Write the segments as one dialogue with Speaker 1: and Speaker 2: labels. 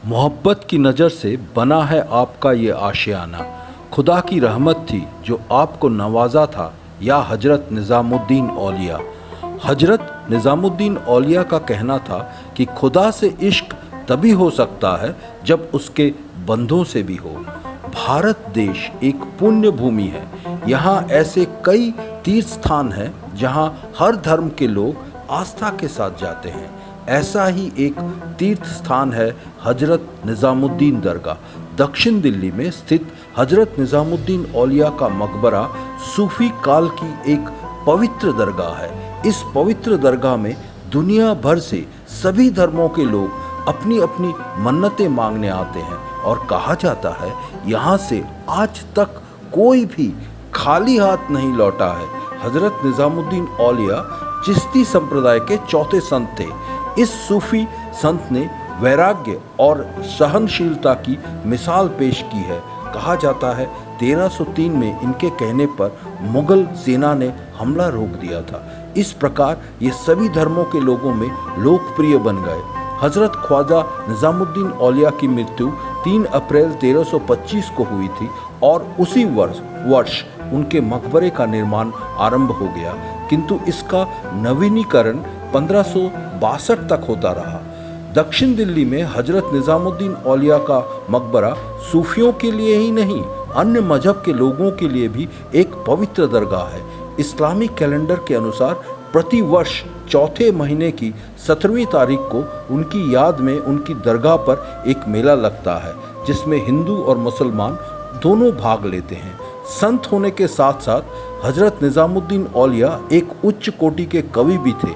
Speaker 1: मोहब्बत की नज़र से बना है आपका ये आशियाना। खुदा की रहमत थी जो आपको नवाजा था, या हजरत निज़ामुद्दीन औलिया। हजरत निज़ामुद्दीन औलिया का कहना था कि खुदा से इश्क तभी हो सकता है जब उसके बंदों से भी हो। भारत देश एक पुण्य भूमि है। यहाँ ऐसे कई तीर्थ स्थान हैं जहाँ हर धर्म के लोग आस्था के साथ जाते हैं। ऐसा ही एक तीर्थ स्थान है हजरत निज़ामुद्दीन दरगाह। दक्षिण दिल्ली में स्थित हजरत निज़ामुद्दीन औलिया का मकबरा सूफी काल की एक पवित्र दरगाह है। इस पवित्र दरगाह में दुनिया भर से सभी धर्मों के लोग अपनी अपनी मन्नतें मांगने आते हैं और कहा जाता है यहाँ से आज तक कोई भी खाली हाथ नहीं लौटा है। हजरत निज़ामुद्दीन औलिया चिश्ती संप्रदाय के चौथे संत थे। इस सूफी संत ने वैराग्य और सहनशीलता की मिसाल पेश की है। कहा जाता है 1303 में इनके कहने पर मुगल सेना ने हमला रोक दिया था। इस प्रकार ये सभी धर्मों के लोगों में लोकप्रिय बन गए। हजरत ख्वाजा निज़ामुद्दीन औलिया की मृत्यु 3 अप्रैल 1325 को हुई थी और उसी वर्ष उनके मकबरे का निर्माण आरंभ हो गया, किंतु इसका नवीनीकरण 1562 तक होता रहा। दक्षिण दिल्ली में हजरत निज़ामुद्दीन औलिया का मकबरा सूफियों के लिए ही नहीं, अन्य मजहब के लोगों के लिए भी एक पवित्र दरगाह है। इस्लामिक कैलेंडर के अनुसार प्रति वर्ष चौथे महीने की 17वीं तारीख को उनकी याद में उनकी दरगाह पर एक मेला लगता है, जिसमें हिंदू और मुसलमान दोनों भाग लेते हैं। संत होने के साथ साथ हजरत निज़ामुद्दीन औलिया एक उच्च कोटि के कवि भी थे।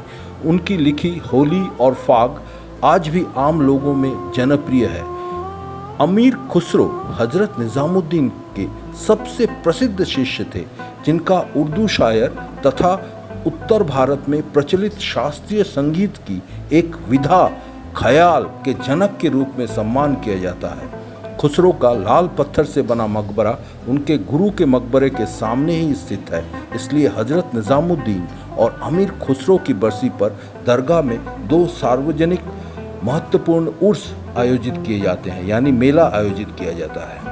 Speaker 1: उनकी लिखी होली और फाग आज भी आम लोगों में जनप्रिय है। अमीर खुसरो हजरत निज़ामुद्दीन के सबसे प्रसिद्ध शिष्य थे, जिनका उर्दू शायर तथा उत्तर भारत में प्रचलित शास्त्रीय संगीत की एक विधा ख्याल के जनक के रूप में सम्मान किया जाता है। खुसरो का लाल पत्थर से बना मकबरा उनके गुरु के मकबरे के सामने ही स्थित है। इसलिए हजरत निज़ामुद्दीन और अमीर खुसरो की बरसी पर दरगाह में 2 सार्वजनिक महत्वपूर्ण उर्स आयोजित किए जाते हैं, यानी मेला आयोजित किया जाता है।